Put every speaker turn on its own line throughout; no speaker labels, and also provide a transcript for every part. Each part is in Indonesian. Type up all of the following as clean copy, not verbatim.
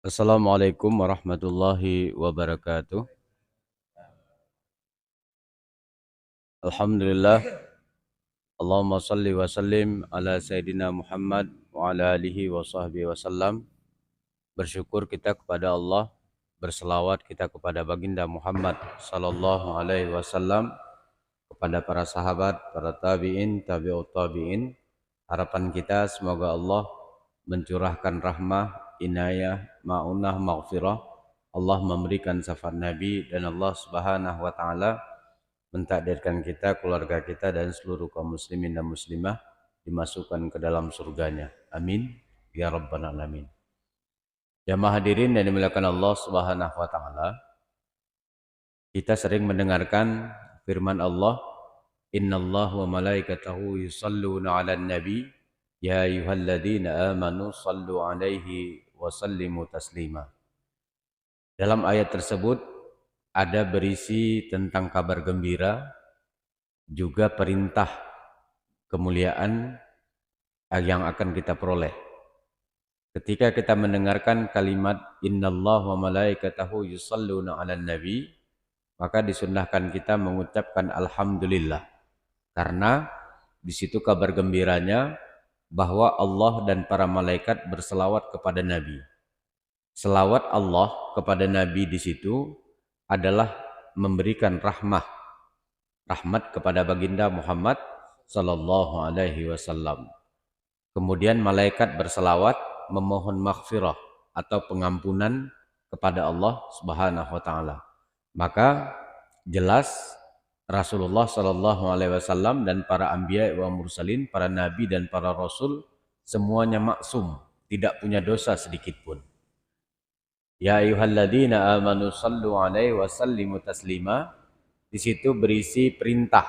Assalamualaikum warahmatullahi wabarakatuh. Alhamdulillah. Allahumma salli wa sallim ala Sayyidina Muhammad wa ala alihi wa sahbihi wasallam. Bersyukur kita kepada Allah, berselawat kita kepada baginda Muhammad sallallahu alaihi wasallam, kepada para sahabat, para tabi'in, tabi'ut tabi'in. Harapan kita semoga Allah mencurahkan rahmah, inayah, ma'unah, maghfirah. Allah memberikan syafaat Nabi dan Allah Subhanahu wa taala mentakdirkan kita, keluarga kita dan seluruh kaum muslimin dan muslimah dimasukkan ke dalam surganya. Amin ya rabbal alamin. Jamaah hadirin yang dimuliakan Allah Subhanahu wa taala, kita sering mendengarkan firman Allah, innallaha wa malaikatahu yusalluna 'alan nabi ya ayyuhalladzina amanu sallu 'alaihi wa sallimu taslima. Dalam ayat tersebut ada berisi tentang kabar gembira, juga perintah kemuliaan yang akan kita peroleh. Ketika kita mendengarkan kalimat innallaha wa malaikatahu yusalluna 'alan nabi, maka disunnahkan kita mengucapkan alhamdulillah, karena di situ kabar gembiranya bahwa Allah dan para malaikat berselawat kepada Nabi. Selawat Allah kepada Nabi di situ adalah memberikan rahmat kepada baginda Muhammad sallallahu alaihi wasallam. Kemudian malaikat berselawat memohon maghfirah atau pengampunan kepada Allah Subhanahu wa taala. Maka jelas Rasulullah sallallahu alaihi wasallam dan para anbiya wa mursalin, para nabi dan para rasul semuanya maksum, tidak punya dosa sedikit pun. Ya ayyuhalladzina amanu sallu alaihi wa sallimu taslima. Di situ berisi perintah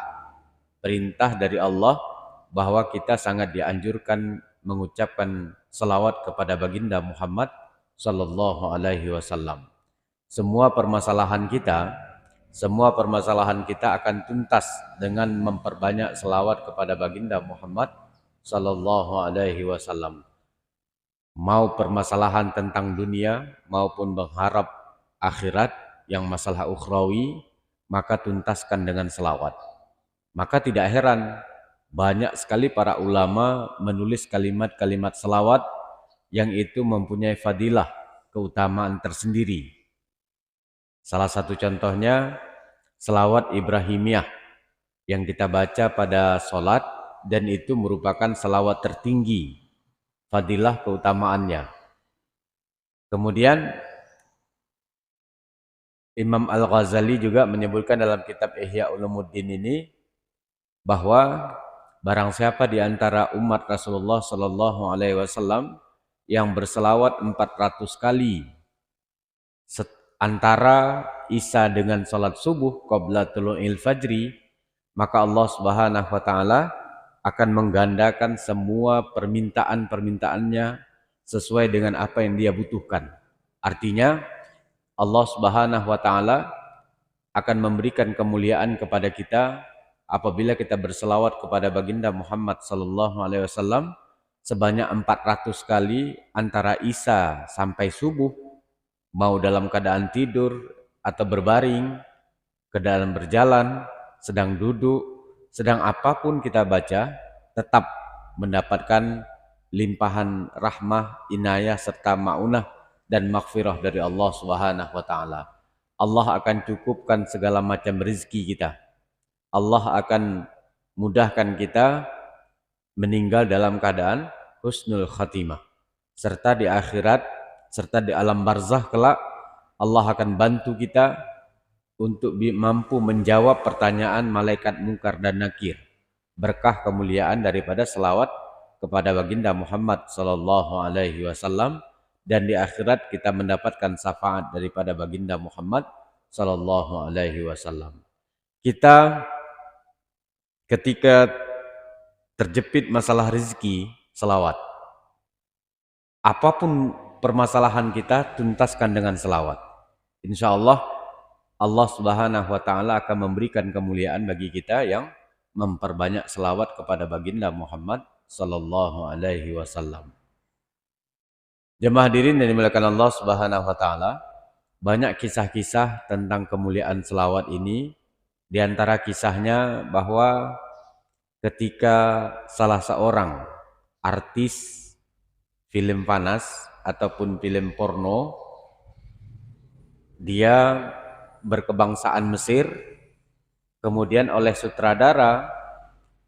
dari Allah bahwa kita sangat dianjurkan mengucapkan selawat kepada baginda Muhammad sallallahu alaihi wasallam. Semua permasalahan kita akan tuntas dengan memperbanyak selawat kepada baginda Muhammad sallallahu alaihi wasallam. Mau permasalahan tentang dunia maupun mengharap akhirat yang masalah ukhrawi, maka tuntaskan dengan selawat. Maka tidak heran banyak sekali para ulama menulis kalimat-kalimat selawat yang itu mempunyai fadilah, keutamaan tersendiri. Salah satu contohnya selawat Ibrahimiyah yang kita baca pada sholat, dan itu merupakan selawat tertinggi fadilah keutamaannya. Kemudian Imam Al-Ghazali juga menyebutkan dalam kitab Ihya Ulumuddin ini bahwa barang siapa di antara umat Rasulullah sallallahu alaihi wasallam yang berselawat 400 kali antara Isya dengan salat subuh qabla tulu'il fajri, maka Allah Subhanahu wa taala akan menggandakan semua permintaan-permintaannya sesuai dengan apa yang dia butuhkan. Artinya Allah Subhanahu wa taala akan memberikan kemuliaan kepada kita apabila kita berselawat kepada baginda Muhammad sallallahu alaihi wasallam sebanyak 400 kali antara Isya sampai subuh, mau dalam keadaan tidur atau berbaring, keadaan berjalan, sedang duduk, sedang apapun kita baca, tetap mendapatkan limpahan rahmah, inayah serta maunah dan maghfirah dari Allah Subhanahu wa taala. Allah akan cukupkan segala macam rezeki kita. Allah akan mudahkan kita meninggal dalam keadaan husnul khatimah. Serta di akhirat, serta di alam barzakh kelak, Allah akan bantu kita untuk mampu menjawab pertanyaan malaikat mungkar dan nakir. Berkah kemuliaan daripada selawat kepada baginda Muhammad sallallahu alaihi wasallam, dan di akhirat kita mendapatkan syafaat daripada baginda Muhammad sallallahu alaihi wasallam. Kita ketika terjepit masalah rezeki, selawat. Apapun permasalahan kita, tuntaskan dengan selawat. Insya Allah, Allah Subhanahu wa taala akan memberikan kemuliaan bagi kita yang memperbanyak selawat kepada baginda Muhammad sallallahu alaihi wasallam. Jemaah hadirin yang dimuliakan Allah Subhanahu wa taala, banyak kisah-kisah tentang kemuliaan selawat ini. Di antara kisahnya bahwa ketika salah seorang artis film panas ataupun film porno, dia berkebangsaan Mesir, kemudian oleh sutradara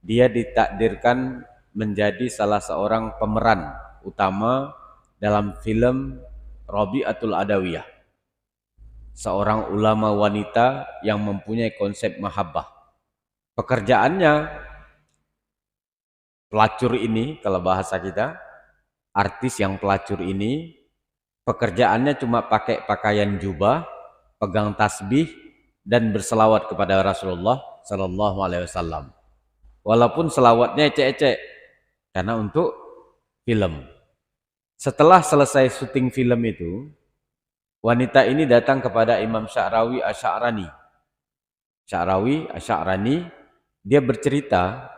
dia ditakdirkan menjadi salah seorang pemeran utama dalam film Rabi'atul Adawiyah, seorang ulama wanita yang mempunyai konsep mahabbah. Pekerjaannya, pelacur ini, kalau bahasa kita, artis yang pelacur ini, pekerjaannya cuma pakai pakaian jubah, pegang tasbih, dan berselawat kepada Rasulullah Sallallahu Alaihi Wasallam. Walaupun selawatnya ecek-ecek, karena untuk film. Setelah selesai syuting film itu, wanita ini datang kepada Imam Sya'rawi Asy'arani. Sya'rawi Asy'arani, dia bercerita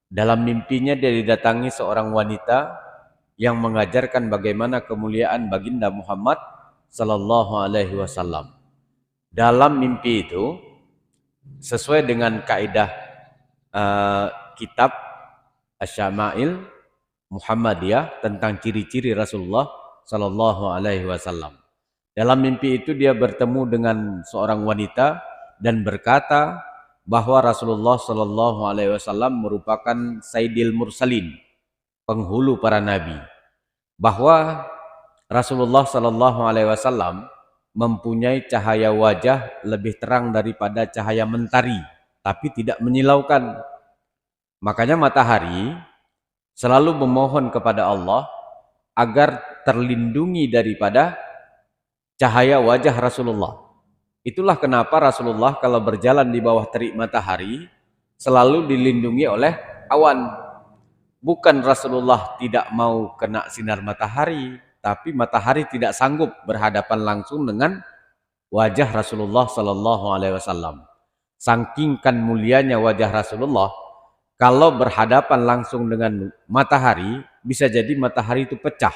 dalam mimpinya dia didatangi seorang wanita yang mengajarkan bagaimana kemuliaan baginda Muhammad sallallahu alaihi wasallam. Dalam mimpi itu, sesuai dengan kaidah kitab Asy-Syama'il Muhammadiyah tentang ciri-ciri Rasulullah sallallahu alaihi wasallam. Dalam mimpi itu dia bertemu dengan seorang wanita dan berkata bahwa Rasulullah sallallahu alaihi wasallam merupakan Sayyidil Mursalin, penghulu para nabi. Bahwa Rasulullah sallallahu alaihi wasallam mempunyai cahaya wajah lebih terang daripada cahaya mentari, tapi tidak menyilaukan. Makanya matahari selalu memohon kepada Allah agar terlindungi daripada cahaya wajah Rasulullah. Itulah kenapa Rasulullah kalau berjalan di bawah terik matahari selalu dilindungi oleh awan. Bukan Rasulullah tidak mau kena sinar matahari, tapi matahari tidak sanggup berhadapan langsung dengan wajah Rasulullah sallallahu alaihi wasallam. Saking kan mulianya wajah Rasulullah, kalau berhadapan langsung dengan matahari, bisa jadi matahari itu pecah.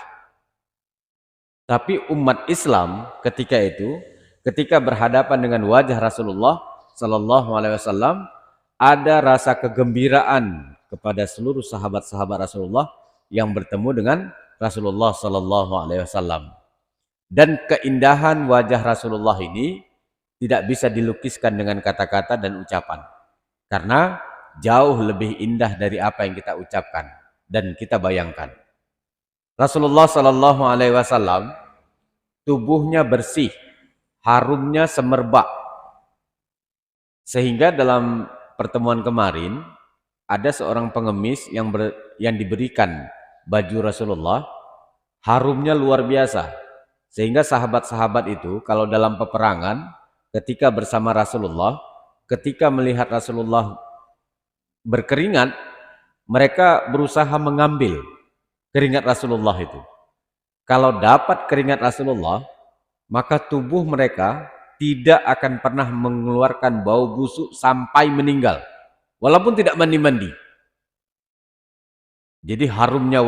Tapi umat Islam ketika itu, ketika berhadapan dengan wajah Rasulullah sallallahu alaihi wasallam, ada rasa kegembiraan kepada seluruh sahabat-sahabat Rasulullah yang bertemu dengan Rasulullah sallallahu alaihi wasallam. Dan keindahan wajah Rasulullah ini tidak bisa dilukiskan dengan kata-kata dan ucapan. Karena jauh lebih indah dari apa yang kita ucapkan dan kita bayangkan. Rasulullah sallallahu alaihi wasallam tubuhnya bersih, harumnya semerbak. Sehingga dalam pertemuan kemarin ada seorang pengemis yang diberikan baju Rasulullah, harumnya luar biasa. Sehingga sahabat-sahabat itu kalau dalam peperangan ketika bersama Rasulullah, ketika melihat Rasulullah berkeringat, mereka berusaha mengambil keringat Rasulullah itu. Kalau dapat keringat Rasulullah, maka tubuh mereka tidak akan pernah mengeluarkan bau busuk sampai meninggal, walaupun tidak mandi-mandi. Jadi harumnya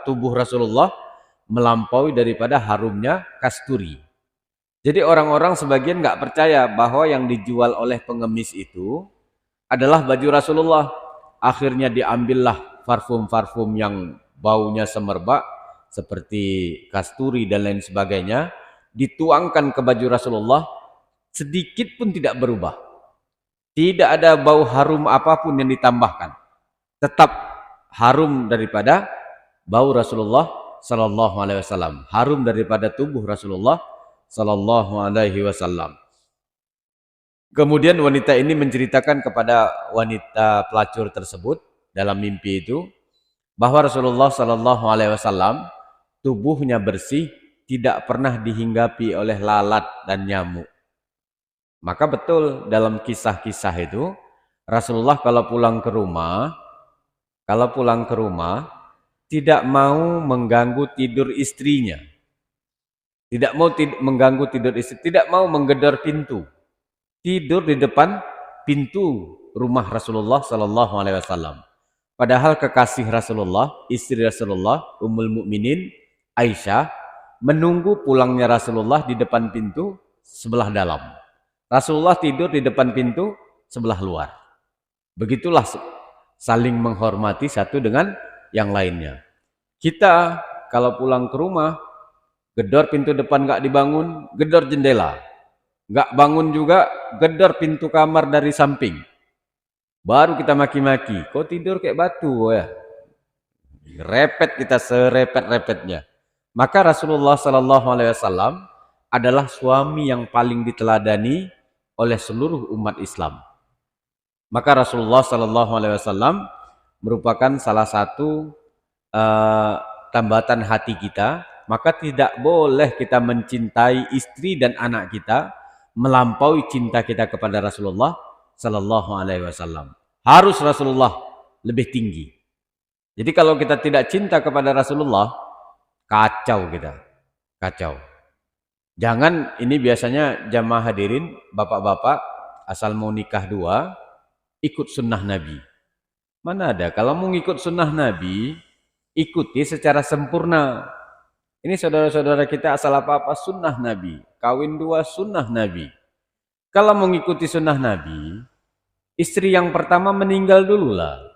tubuh Rasulullah melampaui daripada harumnya kasturi. Jadi orang-orang sebagian nggak percaya bahwa yang dijual oleh pengemis itu adalah baju Rasulullah. Akhirnya diambillah parfum-parfum yang baunya semerbak seperti kasturi dan lain sebagainya, dituangkan ke baju Rasulullah, sedikit pun tidak berubah. Tidak ada bau harum apapun yang ditambahkan. Tetap harum daripada bau Rasulullah sallallahu alaihi wasallam, harum daripada tubuh Rasulullah sallallahu alaihi wasallam. Kemudian wanita ini menceritakan kepada wanita pelacur tersebut dalam mimpi itu bahwa Rasulullah sallallahu alaihi wasallam tubuhnya bersih, tidak pernah dihinggapi oleh lalat dan nyamuk. Maka betul dalam kisah-kisah itu Rasulullah kalau pulang ke rumah tidak mau mengganggu tidur istrinya. Tidak mau mengganggu tidur istri, tidak mau menggedor pintu. Tidur di depan pintu rumah Rasulullah sallallahu alaihi wasallam. Padahal kekasih Rasulullah, istri Rasulullah, Ummul Mukminin, Aisyah menunggu pulangnya Rasulullah di depan pintu sebelah dalam. Rasulullah tidur di depan pintu sebelah luar. Begitulah saling menghormati satu dengan yang lainnya. Kita kalau pulang ke rumah, gedor pintu depan nggak dibangun, gedor jendela. Nggak bangun juga, gedor pintu kamar dari samping. Baru kita maki-maki, kok tidur kayak batu ya? Repet kita serepet-repetnya. Maka Rasulullah Sallallahu Alaihi Wasallam adalah suami yang paling diteladani oleh seluruh umat Islam. Maka Rasulullah Sallallahu Alaihi Wasallam merupakan salah satu tambatan hati kita. Maka tidak boleh kita mencintai istri dan anak kita melampaui cinta kita kepada Rasulullah Sallallahu Alaihi Wasallam. Harus Rasulullah lebih tinggi. Jadi kalau kita tidak cinta kepada Rasulullah, kacau kita, kacau. Jangan, ini biasanya jamaah hadirin, bapak-bapak asal mau nikah dua, ikut sunnah Nabi. Mana ada, kalau mau ikut sunnah Nabi, ikuti secara sempurna. Ini saudara-saudara kita asal apa-apa sunnah Nabi, kawin dua sunnah Nabi. Kalau mengikuti sunnah Nabi, istri yang pertama meninggal dululah.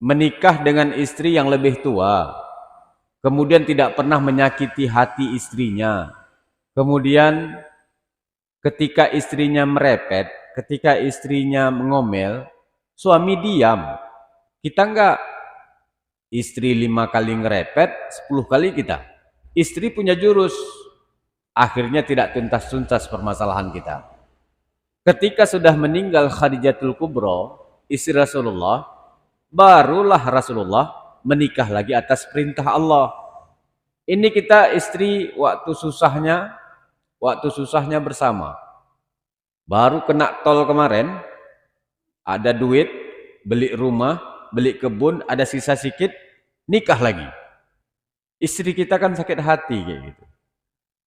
Menikah dengan istri yang lebih tua, kemudian tidak pernah menyakiti hati istrinya, kemudian ketika istrinya merepet, ketika istrinya mengomel, suami diam. Kita enggak, istri 5 kali ngerepet, 10 kali kita. Istri punya jurus, akhirnya tidak tuntas-tuntas permasalahan kita. Ketika sudah meninggal Khadijatul Kubra, istri Rasulullah, barulah Rasulullah menikah lagi atas perintah Allah. Ini kita istri waktu susahnya bersama. Baru kena tol kemarin, ada duit, beli rumah, beli kebun, ada sisa sedikit, nikah lagi. Istri kita kan sakit hati kayak gitu.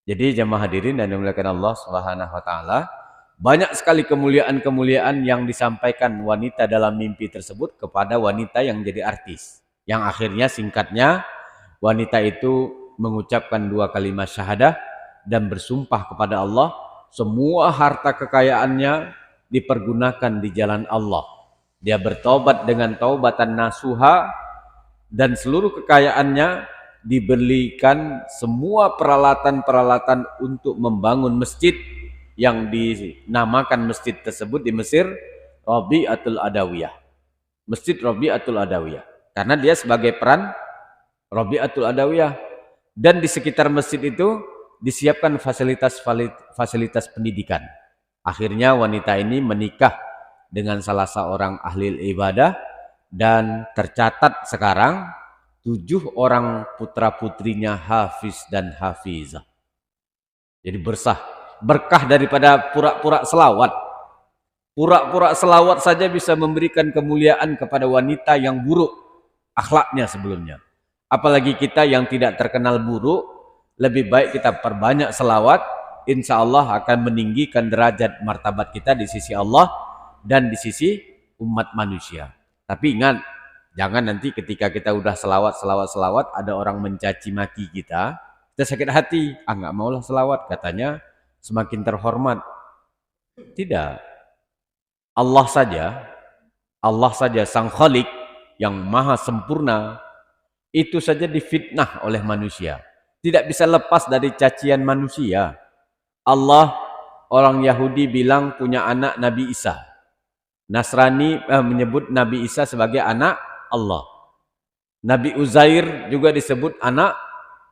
Jadi jamaah hadirin dan dimuliakan Allah Subhanahu wa taala, banyak sekali kemuliaan-kemuliaan yang disampaikan wanita dalam mimpi tersebut kepada wanita yang jadi artis. Yang akhirnya singkatnya, wanita itu mengucapkan 2 kalimat syahadah dan bersumpah kepada Allah, semua harta kekayaannya dipergunakan di jalan Allah. Dia bertobat dengan taubatan nasuha dan seluruh kekayaannya diberikan semua peralatan-peralatan untuk membangun masjid yang dinamakan masjid tersebut di Mesir Rabi'atul Adawiyah. Masjid Rabi'atul Adawiyah. Karena dia sebagai peran Rabi'atul Adawiyah. Dan di sekitar masjid itu disiapkan fasilitas pendidikan. Akhirnya wanita ini menikah dengan salah seorang ahli ibadah dan tercatat sekarang 7 orang putra-putrinya hafiz dan hafizah. Jadi berkah daripada pura-pura selawat. Pura-pura selawat saja bisa memberikan kemuliaan kepada wanita yang buruk akhlaknya sebelumnya. Apalagi kita yang tidak terkenal buruk, lebih baik kita perbanyak selawat, insya Allah akan meninggikan derajat martabat kita di sisi Allah dan di sisi umat manusia. Tapi ingat, jangan nanti ketika kita udah selawat, ada orang mencaci maki kita sakit hati, nggak maulah selawat, katanya semakin terhormat. Tidak. Allah saja Sang Khalik yang maha sempurna, itu saja difitnah oleh manusia. Tidak bisa lepas dari cacian manusia. Allah, orang Yahudi bilang punya anak Nabi Isa. Nasrani menyebut Nabi Isa sebagai anak Allah. Nabi Uzair juga disebut anak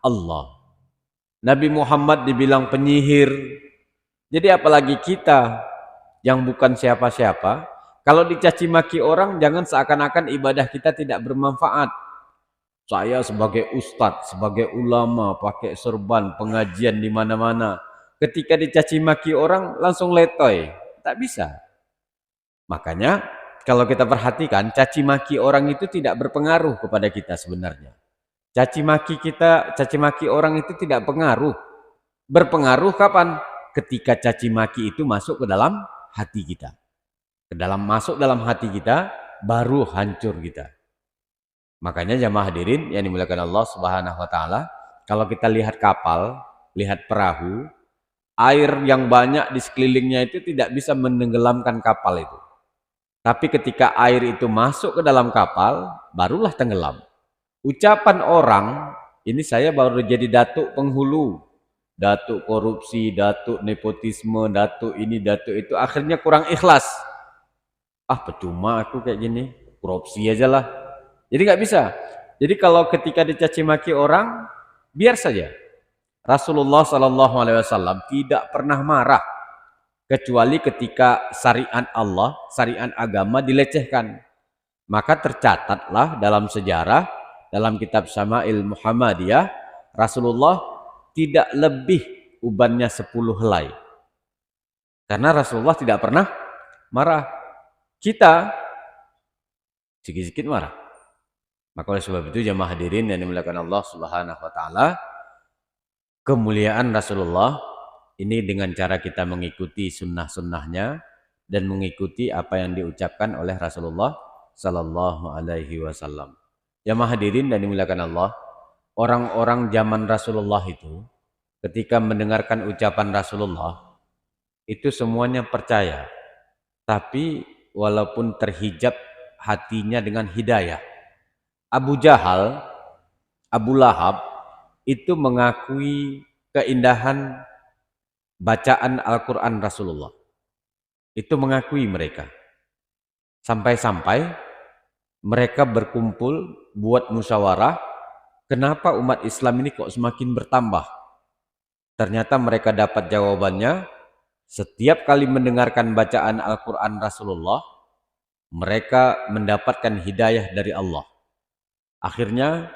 Allah. Nabi Muhammad dibilang penyihir. Jadi apalagi kita yang bukan siapa-siapa, kalau dicaci maki orang jangan seakan-akan ibadah kita tidak bermanfaat. Saya sebagai ustadz, sebagai ulama, pakai serban, pengajian di mana-mana. Ketika dicaci maki orang langsung letoy, tak bisa. Makanya kalau kita perhatikan, caci maki orang itu tidak berpengaruh kepada kita sebenarnya. Caci maki orang itu tidak pengaruh. Berpengaruh kapan? Ketika caci maki itu masuk ke dalam hati kita. Masuk dalam hati kita, baru hancur kita. Makanya jamaah hadirin yang dimuliakan Allah Subhanahu wa taala, kalau kita lihat kapal, lihat perahu, air yang banyak di sekelilingnya itu tidak bisa menenggelamkan kapal itu. Tapi ketika air itu masuk ke dalam kapal, barulah tenggelam. Ucapan orang, ini saya baru jadi datuk penghulu, datuk korupsi, datuk nepotisme, datuk ini, datuk itu, akhirnya kurang ikhlas. Ah, percuma aku kayak gini, korupsi aja lah. Jadi nggak bisa. Jadi kalau ketika dicaci maki orang, biar saja. Rasulullah Shallallahu Alaihi Wasallam tidak pernah marah kecuali ketika syariat Allah, syariat agama dilecehkan. Maka tercatatlah dalam sejarah, dalam kitab Syama'il Muhammadiyah, Rasulullah tidak lebih ubannya 10 helai. Karena Rasulullah tidak pernah marah. Kita sedikit-sedikit marah. Maka oleh sebab itu jamaah hadirin yang dimuliakan Allah Subhanahu wa taala, kemuliaan Rasulullah ini dengan cara kita mengikuti sunnah-sunnahnya dan mengikuti apa yang diucapkan oleh Rasulullah Sallallahu Alaihi Wasallam. Jamaah hadirin dan dimuliakan Allah, orang-orang zaman Rasulullah itu ketika mendengarkan ucapan Rasulullah itu semuanya percaya, tapi walaupun terhijab hatinya dengan hidayah. Abu Jahal, Abu Lahab itu mengakui keindahan bacaan Al-Quran Rasulullah. Itu mengakui mereka. Sampai-sampai mereka berkumpul buat musyawarah, kenapa umat Islam ini kok semakin bertambah? Ternyata mereka dapat jawabannya, setiap kali mendengarkan bacaan Al-Quran Rasulullah, mereka mendapatkan hidayah dari Allah. Akhirnya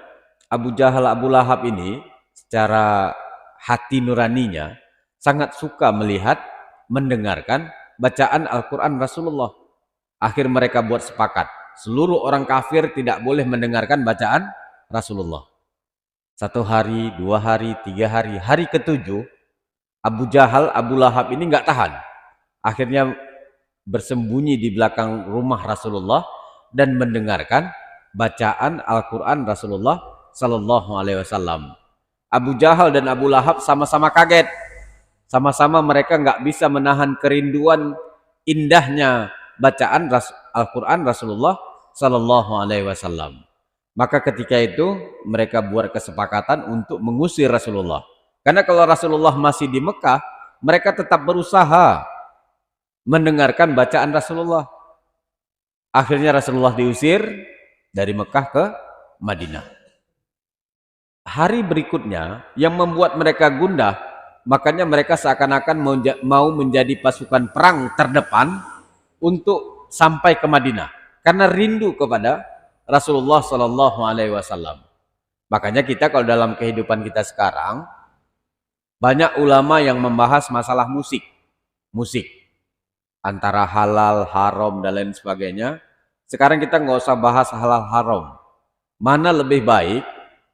Abu Jahal, Abu Lahab ini secara hati nuraninya sangat suka melihat, mendengarkan bacaan Al-Quran Rasulullah. Akhir mereka buat sepakat, seluruh orang kafir tidak boleh mendengarkan bacaan Rasulullah. 1 hari, 2 hari, 3 hari, hari ke-7 Abu Jahal, Abu Lahab ini nggak tahan. Akhirnya bersembunyi di belakang rumah Rasulullah dan mendengarkan bacaan Al-Quran Rasulullah Sallallahu Alaihi Wasallam. Abu Jahal dan Abu Lahab sama-sama kaget. Sama-sama mereka nggak bisa menahan kerinduan indahnya bacaan Al-Quran Rasulullah Sallallahu Alaihi Wasallam. Maka ketika itu mereka buat kesepakatan untuk mengusir Rasulullah. Karena kalau Rasulullah masih di Mekah, mereka tetap berusaha mendengarkan bacaan Rasulullah. Akhirnya Rasulullah diusir dari Mekah ke Madinah. Hari berikutnya yang membuat mereka gundah, makanya mereka seakan-akan mau menjadi pasukan perang terdepan untuk sampai ke Madinah karena rindu kepada Rasulullah Sallallahu Alaihi Wasallam. Makanya kita kalau dalam kehidupan kita sekarang banyak ulama yang membahas masalah musik antara halal, haram dan lain sebagainya. Sekarang kita nggak usah bahas halal haram. Mana lebih baik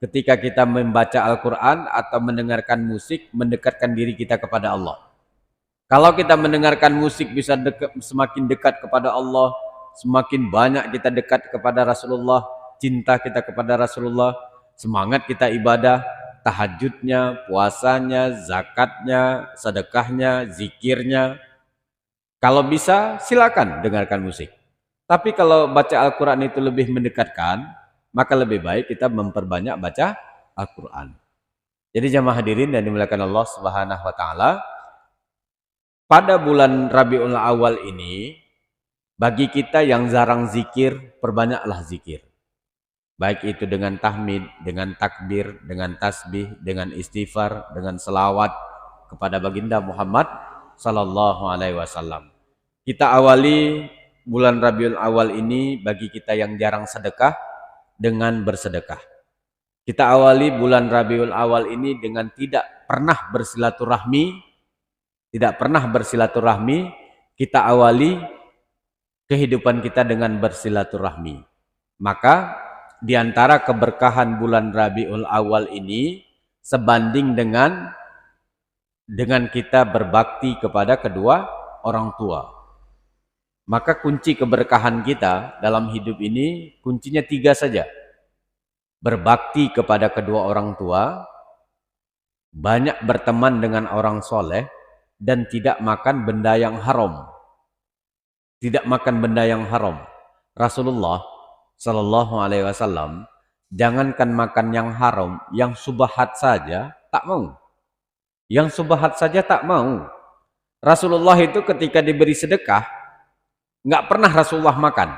ketika kita membaca Al-Quran atau mendengarkan musik mendekatkan diri kita kepada Allah. Kalau kita mendengarkan musik bisa semakin dekat kepada Allah, semakin banyak kita dekat kepada Rasulullah, cinta kita kepada Rasulullah, semangat kita ibadah, tahajudnya, puasanya, zakatnya, sedekahnya, zikirnya. Kalau bisa silakan dengarkan musik. Tapi kalau baca Al-Quran itu lebih mendekatkan, maka lebih baik kita memperbanyak baca Al-Quran. Jadi jamaah hadirin dan dimuliakan Allah Subhanahu wa taala, pada bulan Rabiul Awal ini bagi kita yang jarang zikir, perbanyaklah zikir. Baik itu dengan tahmid, dengan takbir, dengan tasbih, dengan istighfar, dengan selawat kepada baginda Muhammad Sallallahu Alaihi Wasallam. Kita awali bulan Rabiul Awal ini bagi kita yang jarang sedekah dengan bersedekah. Kita awali bulan Rabiul Awal ini dengan tidak pernah bersilaturahmi. Kita awali kehidupan kita dengan bersilaturahmi. Maka di antara keberkahan bulan Rabiul Awal ini sebanding dengan kita berbakti kepada kedua orang tua. Maka kunci keberkahan kita dalam hidup ini kuncinya 3 saja. berbakti kepada kedua orang tua, banyak berteman dengan orang soleh, dan tidak makan benda yang haram. Tidak makan benda yang haram. Rasulullah Shallallahu Alaihi Wasallam jangankan makan yang haram, yang subhat saja tak mau. Yang subhat saja tak mau. Rasulullah itu ketika diberi sedekah, nggak pernah Rasulullah makan.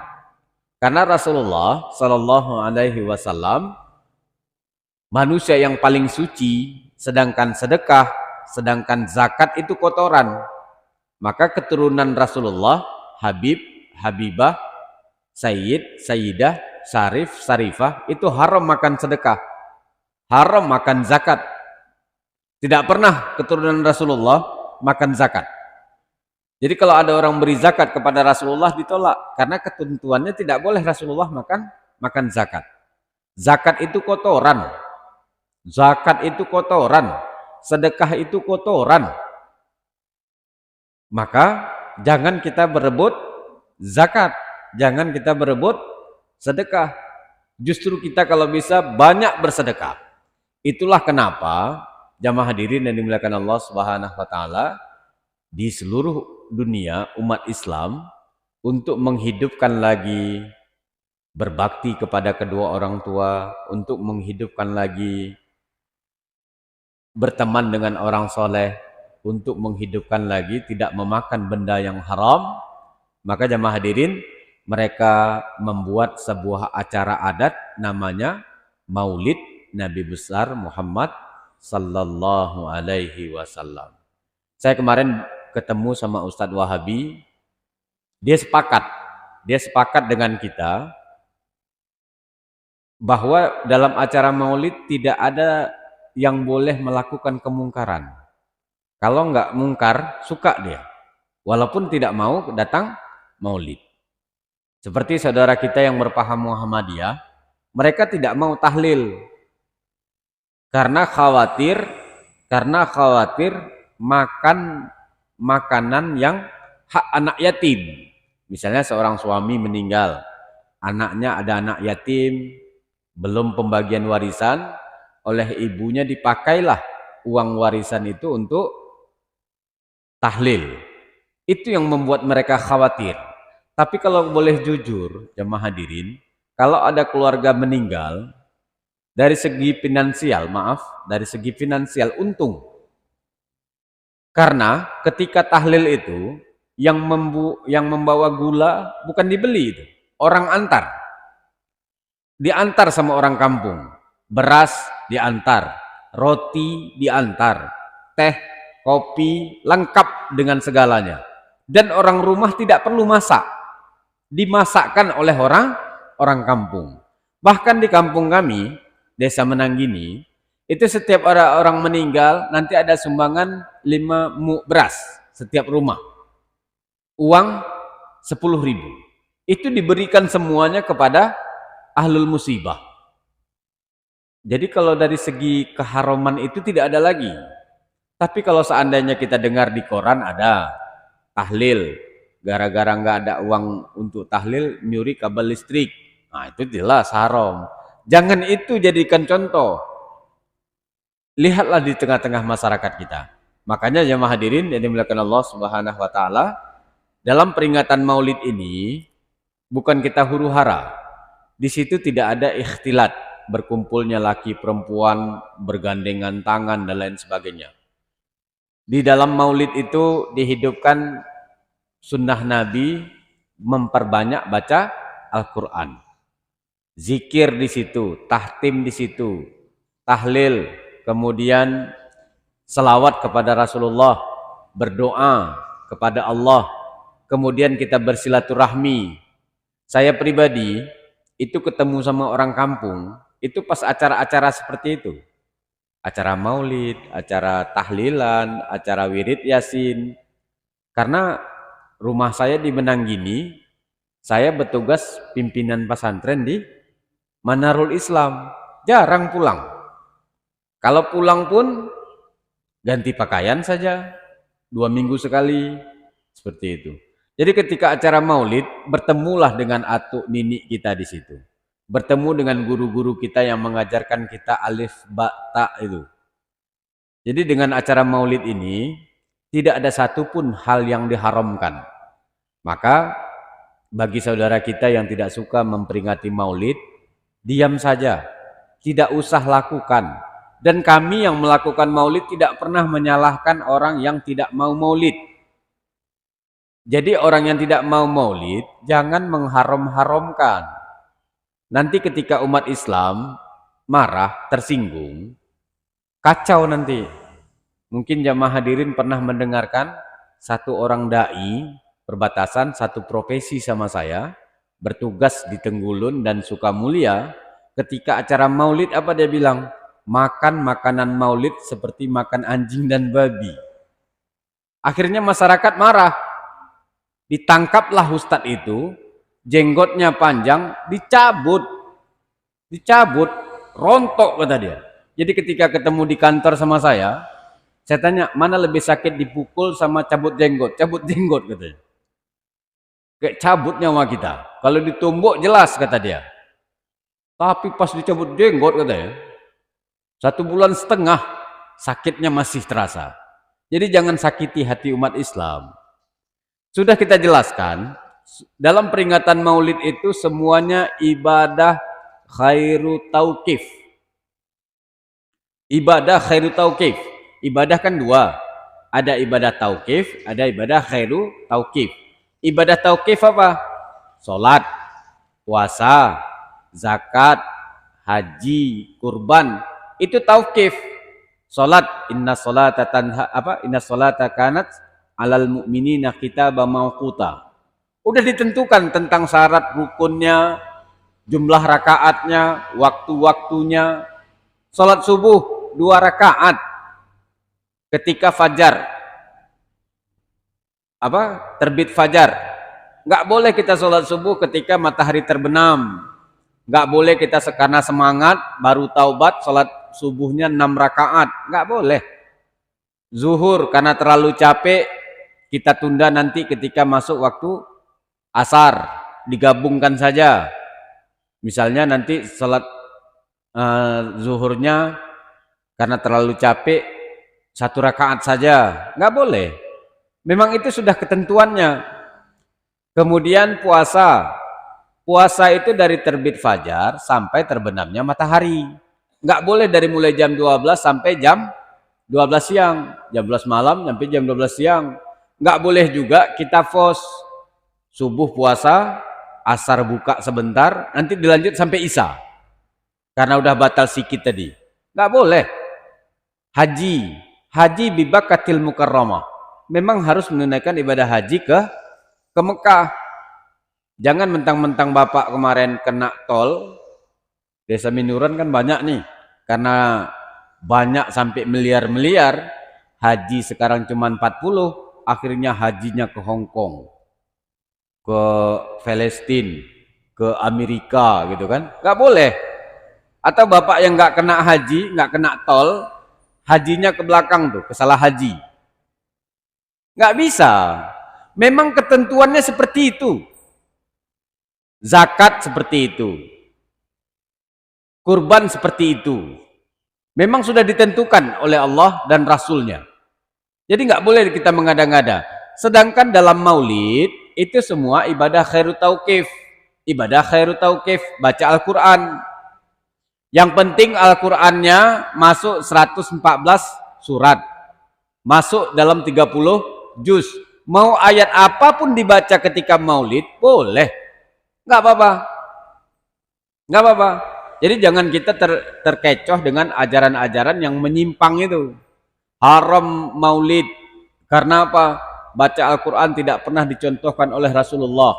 Karena Rasulullah Shallallahu Alaihi Wasallam manusia yang paling suci, sedangkan sedekah, sedangkan zakat itu kotoran. Maka keturunan Rasulullah, Habib, Habibah, Sayyid, Sayyidah, Syarif, Syarifah, itu haram makan sedekah, haram makan zakat. Tidak pernah keturunan Rasulullah makan zakat. Jadi kalau ada orang beri zakat kepada Rasulullah ditolak, karena ketentuannya tidak boleh Rasulullah makan zakat. Zakat itu kotoran. Zakat itu kotoran. Sedekah itu kotoran. Maka jangan kita berebut zakat, jangan kita berebut sedekah. Justru kita kalau bisa banyak bersedekah. Itulah kenapa jamaah hadirin yang dimuliakan Allah Subhanahu wa taala, di seluruh dunia umat Islam untuk menghidupkan lagi berbakti kepada kedua orang tua, untuk menghidupkan lagi berteman dengan orang soleh, untuk menghidupkan lagi tidak memakan benda yang haram. Maka jamaah hadirin, mereka membuat sebuah acara adat namanya Maulid Nabi besar Muhammad Sallallahu Alaihi Wasallam. Saya kemarin ketemu sama Ustadz Wahabi, dia sepakat dengan kita bahwa dalam acara Maulid tidak ada yang boleh melakukan kemungkaran. Kalau nggak mungkar, suka dia, walaupun tidak mau datang Maulid. Seperti saudara kita yang berpaham Muhammadiyah, mereka tidak mau tahlil karena khawatir makan makanan yang hak anak yatim. Misalnya seorang suami meninggal, anaknya ada anak yatim, belum pembagian warisan, oleh ibunya dipakailah uang warisan itu untuk tahlil. Itu yang membuat mereka khawatir. Tapi kalau boleh jujur, jamaah hadirin, kalau ada keluarga meninggal, dari segi finansial untung. Karena ketika tahlil itu, yang membawa gula bukan dibeli itu, orang antar. Diantar sama orang kampung. Beras diantar, roti diantar, teh, kopi, lengkap dengan segalanya. Dan orang rumah tidak perlu masak, dimasakkan oleh orang kampung. Bahkan di kampung kami, Desa Menanggini, itu setiap orang meninggal nanti ada sumbangan 5 muk beras setiap rumah. Uang 10.000. Itu diberikan semuanya kepada ahlul musibah. Jadi kalau dari segi keharaman itu tidak ada lagi. Tapi kalau seandainya kita dengar di koran ada tahlil, gara-gara nggak ada uang untuk tahlil nyuri kabel listrik, nah itu jelas haram. Jangan itu jadikan contoh. Lihatlah di tengah-tengah masyarakat kita. Makanya jamaah hadirin yang dimuliakan Allah Subhanahu wa taala, dalam peringatan Maulid ini bukan kita huru-hara. Di situ tidak ada ikhtilat, berkumpulnya laki perempuan bergandengan tangan dan lain sebagainya. Di dalam Maulid itu dihidupkan sunnah Nabi, memperbanyak baca Al-Quran, zikir di situ, tahtim di situ, tahlil, kemudian selawat kepada Rasulullah, berdoa kepada Allah, kemudian kita bersilaturahmi. Saya pribadi itu ketemu sama orang kampung, itu pas acara-acara seperti itu. Acara maulid, acara tahlilan, acara wirid yasin. Karena rumah saya di Menanggini, saya bertugas pimpinan pesantren di Manarul Islam. Jarang pulang. Kalau pulang pun ganti pakaian saja, 2 minggu sekali, seperti itu. Jadi ketika acara maulid, bertemulah dengan atuk nini kita di situ. bertemu dengan guru-guru kita yang mengajarkan kita alif, ba, ta itu. Jadi dengan acara maulid ini, tidak ada satupun hal yang diharamkan. Maka bagi saudara kita yang tidak suka memperingati maulid, diam saja, tidak usah lakukan. Dan kami yang melakukan maulid tidak pernah menyalahkan orang yang tidak mau maulid. Jadi orang yang tidak mau maulid, jangan mengharam-haramkan. Nanti ketika umat Islam marah, tersinggung, kacau nanti. Mungkin jamaah hadirin pernah mendengarkan satu orang dai perbatasan, satu profesi sama saya, bertugas di Tenggulun dan Sukamulia. Ketika acara maulid apa dia bilang? Makan makanan maulid seperti makan anjing dan babi. Akhirnya masyarakat marah. Ditangkaplah ustadz itu, jenggotnya panjang, dicabut, rontok kata dia. Jadi ketika ketemu di kantor sama saya tanya, mana lebih sakit dipukul sama cabut jenggot? Cabut jenggot katanya. Kayak cabut nyawa kita. Kalau ditumbuk jelas kata dia. Tapi pas dicabut jenggot katanya, 1,5 bulan sakitnya masih terasa. Jadi jangan sakiti hati umat Islam. Sudah kita jelaskan, dalam peringatan maulid itu semuanya ibadah khairu tauqif. Ibadah khairu tauqif. Ibadah kan dua, ada ibadah tauqif, ada ibadah khairu tauqif. Ibadah tauqif apa? Salat, puasa, zakat, haji, kurban, itu tauqif. Salat, inna salata tanha apa? Inna salata kanat 'alal mu'minina kitaban mauquta. Udah ditentukan tentang syarat rukunnya, jumlah rakaatnya, waktu-waktunya. Salat subuh 2 rakaat ketika fajar, terbit fajar. Nggak boleh kita sholat subuh ketika matahari terbenam. Nggak boleh kita karena semangat baru taubat sholat subuhnya 6 rakaat. Nggak boleh. Zuhur karena terlalu capek kita tunda nanti ketika masuk waktu asar, digabungkan saja. Misalnya nanti sholat zuhurnya karena terlalu capek 1 rakaat saja, nggak boleh. Memang itu sudah ketentuannya. Kemudian puasa itu dari terbit fajar sampai terbenamnya matahari. Nggak boleh dari mulai jam 12 sampai jam 12 siang, jam 12 malam sampai jam 12 siang. Nggak boleh juga kita fos subuh puasa, asar buka sebentar, nanti dilanjut sampai isya. Karena udah batal sikit tadi. Nggak boleh. Haji bibakatil mukarramah. Memang harus menunaikan ibadah haji ke Mekah. Jangan mentang-mentang bapak kemarin kena tol, Desa Minuran kan banyak nih. Karena banyak sampai miliar-miliar, haji sekarang cuma 40, akhirnya hajinya ke Hong Kong, ke Palestina, ke Amerika gitu kan. Nggak boleh. Atau bapak yang nggak kena haji, nggak kena tol, hajinya ke belakang tuh, kesalah haji. Nggak bisa. Memang ketentuannya seperti itu. Zakat seperti itu. Kurban seperti itu. Memang sudah ditentukan oleh Allah dan Rasulnya. Jadi nggak boleh kita mengada-ngada. Sedangkan dalam maulid, itu semua ibadah khairu tauqif. Ibadah khairu tauqif, baca Al-Quran. Yang penting Al-Qur'annya masuk 114 surat. Masuk dalam 30 juz. Mau ayat apapun dibaca ketika maulid, boleh. Nggak apa-apa. Nggak apa-apa. Jadi jangan kita terkecoh dengan ajaran-ajaran yang menyimpang itu. Haram maulid. Karena apa? Baca Al-Quran tidak pernah dicontohkan oleh Rasulullah.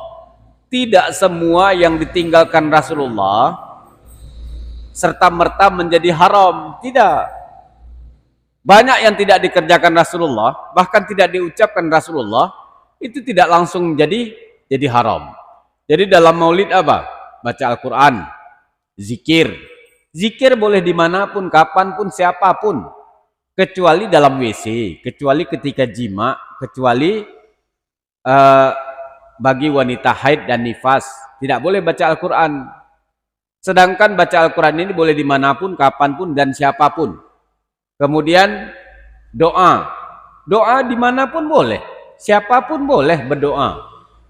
Tidak semua yang ditinggalkan Rasulullah serta-merta menjadi haram. Tidak. Banyak yang tidak dikerjakan Rasulullah, bahkan tidak diucapkan Rasulullah, itu tidak langsung jadi haram. Jadi dalam maulid apa? Baca Al-Quran, zikir. Zikir boleh dimanapun, kapanpun, siapapun. Kecuali dalam WC, kecuali ketika jima, kecuali bagi wanita haid dan nifas. Tidak boleh baca Al-Quran. Sedangkan baca Al-Quran ini boleh dimanapun, kapanpun, dan siapapun. Kemudian doa. Doa dimanapun boleh. Siapapun boleh berdoa.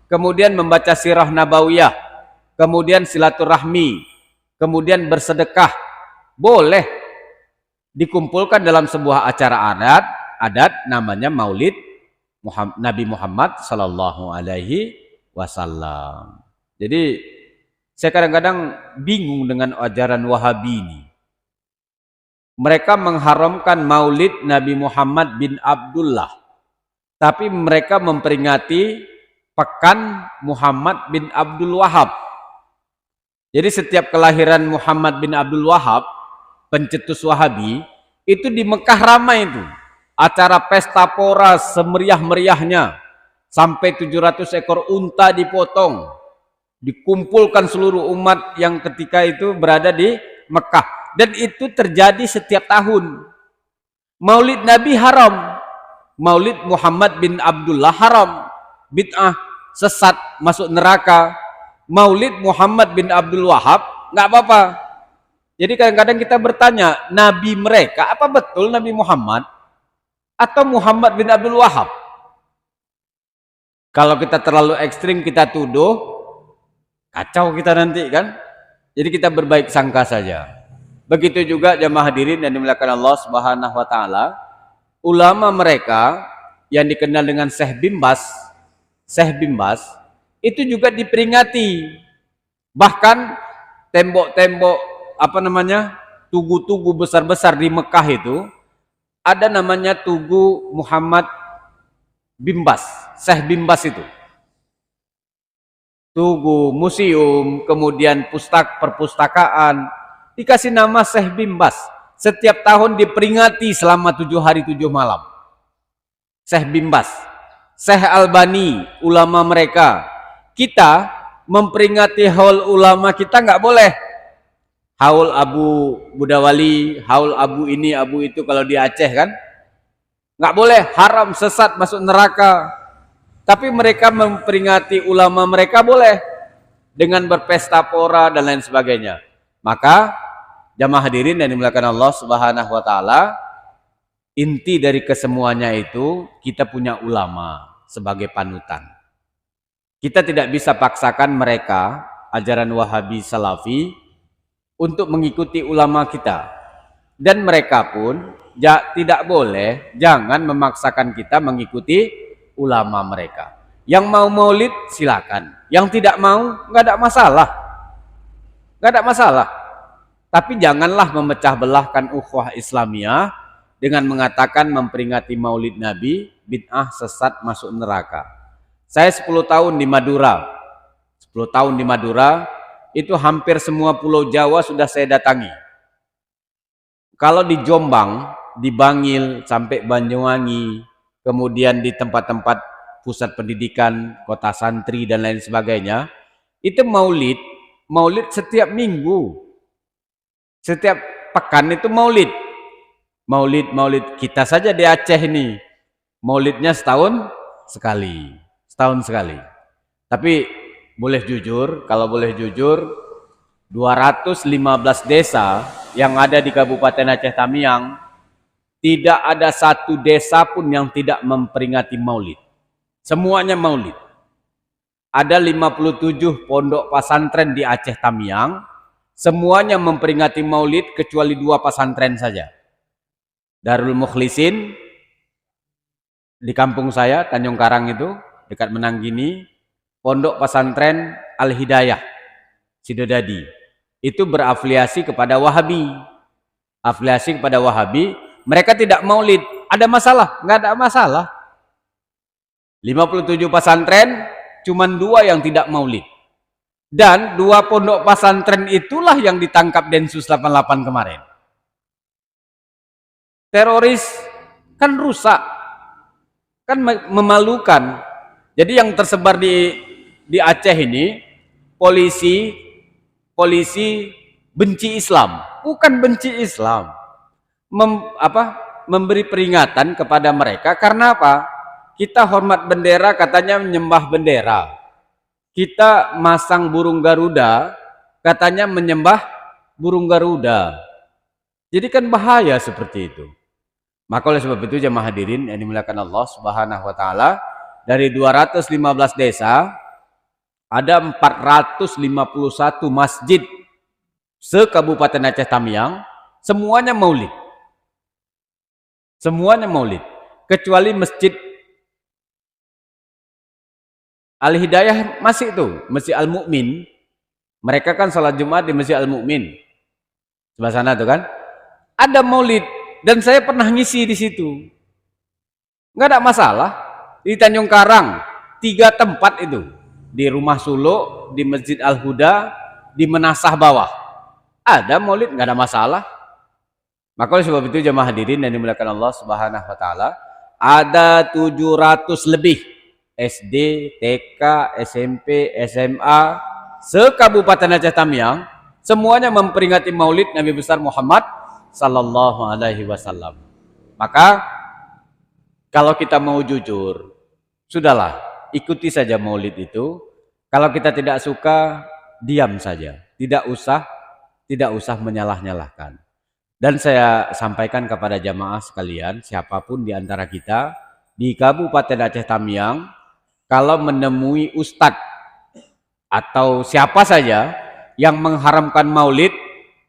Kemudian membaca sirah nabawiyah. Kemudian silaturahmi. Kemudian bersedekah. Boleh dikumpulkan dalam sebuah acara adat namanya Maulid Nabi Muhammad Sallallahu Alaihi Wasallam. Jadi saya kadang-kadang bingung dengan ajaran Wahabi ini. Mereka mengharamkan Maulid Nabi Muhammad bin Abdullah, tapi mereka memperingati Pekan Muhammad bin Abdul Wahab. Jadi setiap kelahiran Muhammad bin Abdul Wahab, pencetus Wahabi, itu di Mekah ramai itu. Acara pesta pora semeriah-meriahnya, sampai 700 ekor unta dipotong, dikumpulkan seluruh umat yang ketika itu berada di Mekah, dan itu terjadi setiap tahun. Maulid Nabi haram, Maulid Muhammad bin Abdullah haram, bid'ah, sesat, masuk neraka. Maulid Muhammad bin Abdul Wahab nggak apa-apa. Jadi kadang-kadang kita bertanya, Nabi mereka apa betul Nabi Muhammad atau Muhammad bin Abdul Wahab? Kalau kita terlalu ekstrim kita tuduh, kacau kita nanti kan. Jadi kita berbaik sangka saja. Begitu juga jamaah hadirin yang dimuliakan Allah Subhanahu wa taala, ulama mereka yang dikenal dengan Syekh Bimbas itu juga diperingati. Bahkan tembok-tembok tugu-tugu besar-besar di Mekah itu ada namanya Tugu Muhammad Bimbas, Syekh Bimbas itu. Tugu, museum, kemudian perpustakaan, dikasih nama Syekh Bimbas. Setiap tahun diperingati selama 7 hari 7 malam. Syekh Bimbas, Syekh Albani, ulama mereka. Kita memperingati haul ulama kita nggak boleh. Haul Abu Budawali, haul Abu ini, Abu itu kalau di Aceh kan. Nggak boleh, haram, sesat, masuk neraka. Tapi mereka memperingati ulama mereka boleh dengan berpesta pora dan lain sebagainya. Maka jamaah hadirin yang dimuliakan Allah Subhanahu wa taala, inti dari kesemuanya itu kita punya ulama sebagai panutan. Kita tidak bisa paksakan mereka ajaran Wahabi Salafi untuk mengikuti ulama kita. Dan mereka pun tidak boleh, jangan memaksakan kita mengikuti ulama mereka. Yang mau maulid silakan, yang tidak mau nggak ada masalah, nggak ada masalah. Tapi janganlah memecah belahkan ukhuwah Islamiyah dengan mengatakan memperingati maulid Nabi bid'ah, sesat, masuk neraka. Saya 10 tahun di Madura, 10 tahun di Madura itu hampir semua pulau Jawa sudah saya datangi. Kalau di Jombang, di Bangil sampai Banyuwangi, kemudian di tempat-tempat pusat pendidikan, kota santri dan lain sebagainya, itu maulid setiap minggu, setiap pekan itu maulid. Maulid kita saja di Aceh ini, maulidnya setahun sekali. Tapi boleh jujur, kalau boleh jujur, 215 desa yang ada di Kabupaten Aceh Tamiang, tidak ada satu desa pun yang tidak memperingati maulid. Semuanya maulid. Ada 57 pondok pesantren di Aceh Tamiang, semuanya memperingati maulid kecuali 2 pesantren saja. Darul Mukhlisin di kampung saya, Tanjung Karang itu, dekat Menanggini, pondok pesantren Al-Hidayah, Sidodadi. Itu berafiliasi kepada Wahabi. Afiliasi kepada Wahabi, mereka tidak maulid. Ada masalah? Nggak ada masalah. 57 pesantren, cuman 2 yang tidak maulid. Dan 2 pondok pesantren itulah yang ditangkap Densus 88 kemarin. Teroris kan rusak, kan memalukan. Jadi yang tersebar di Aceh ini, polisi benci Islam, bukan benci Islam. Memberi peringatan kepada mereka karena apa? Kita hormat bendera, katanya menyembah bendera. Kita masang burung Garuda katanya menyembah burung Garuda. Jadi kan bahaya seperti itu. Maka oleh sebab itu jemaah hadirin yang dimuliakan Allah Subhanahu wa taala, dari 215 desa ada 451 masjid se-Kabupaten Aceh Tamiang, semuanya maulid. Semuanya maulid. Kecuali Masjid Al-Hidayah masih itu, Masjid Al-Mu'min. Mereka kan salat Jumat di Masjid Al-Mu'min. Sebelah sana tuh kan. Ada maulid dan saya pernah ngisi di situ. Nggak ada masalah. Di Tanjung Karang, 3 tempat itu. Di Rumah Suluk, di Masjid Al-Huda, di Menasah Bawah. Ada maulid, nggak ada masalah. Maka oleh sebab itu jemaah hadirin yang dimuliakan Allah Subhanahu wa taala, ada 700 lebih SD, TK, SMP, SMA se-Kabupaten Aceh Tamiang, semuanya memperingati Maulid Nabi besar Muhammad sallallahu alaihi wasallam. Maka kalau kita mau jujur, sudahlah, ikuti saja Maulid itu. Kalau kita tidak suka, diam saja. Tidak usah menyalah-nyalahkan. Dan saya sampaikan kepada jamaah sekalian, siapapun di antara kita di Kabupaten Aceh Tamiang, kalau menemui ustadz atau siapa saja yang mengharamkan maulid,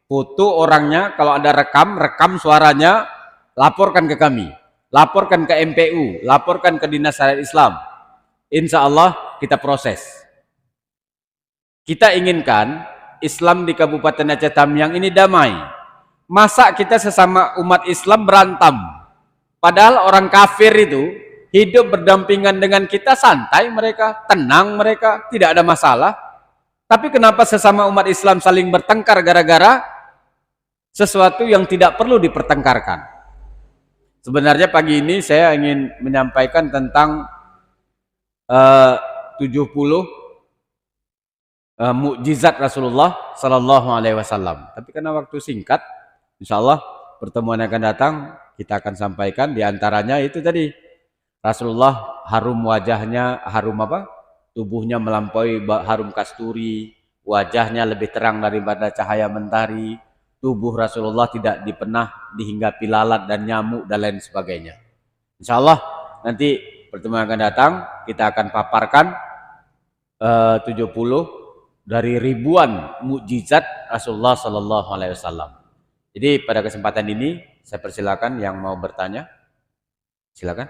foto orangnya, kalau ada rekam suaranya, laporkan ke kami, laporkan ke MPU, laporkan ke Dinas Syariat Islam. Insya Allah kita proses. Kita inginkan Islam di Kabupaten Aceh Tamiang ini damai. Masa kita sesama umat Islam berantem? Padahal orang kafir itu hidup berdampingan dengan kita, santai mereka, tenang mereka, tidak ada masalah. Tapi kenapa sesama umat Islam saling bertengkar gara-gara sesuatu yang tidak perlu dipertengkarkan? Sebenarnya pagi ini saya ingin menyampaikan tentang 70 mukjizat Rasulullah Sallallahu Alaihi Wasallam. Tapi karena waktu singkat, insya Allah pertemuan yang akan datang kita akan sampaikan. Diantaranya itu tadi, Rasulullah harum wajahnya, harum apa? Tubuhnya melampaui harum kasturi, wajahnya lebih terang daripada cahaya mentari, tubuh Rasulullah tidak pernah dihinggapi lalat dan nyamuk dan lain sebagainya. Insya Allah nanti pertemuan yang akan datang kita akan paparkan 70 dari ribuan mukjizat Rasulullah Sallallahu Alaihi Wasallam. Jadi pada kesempatan ini saya persilakan yang mau bertanya, silakan.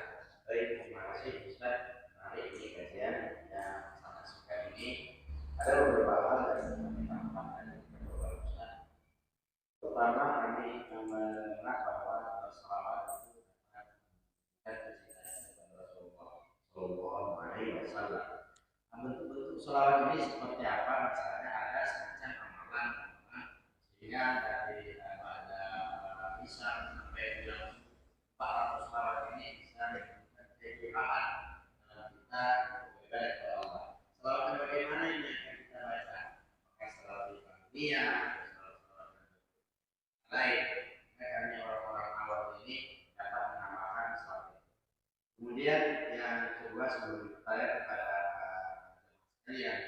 Baik, terima kasih Ustaz. Hari ini kajian yang sangat suka ini ada beberapa hal yang kami tambahkan dari beberapa Ustaz. Pertama, kami mengenal bahwa selawat itu Rasulullah Sallallahu Alaihi Wasallam. Bentuk-bentuk selawat ini seperti apa? Misalnya ada semacam amalan, sehingga dari pada bisa sampai bilang 400 selawat ini bisa menjadi bahan kita beribadah kepada Allah. Selawat bagaimana ini yang kita baca? Pakai selawat dunia, selawat lain. Makanya orang-orang awal ini dapat menambahkan selawat. Kemudian yang kedua, sebelum bertanya kepada kalian,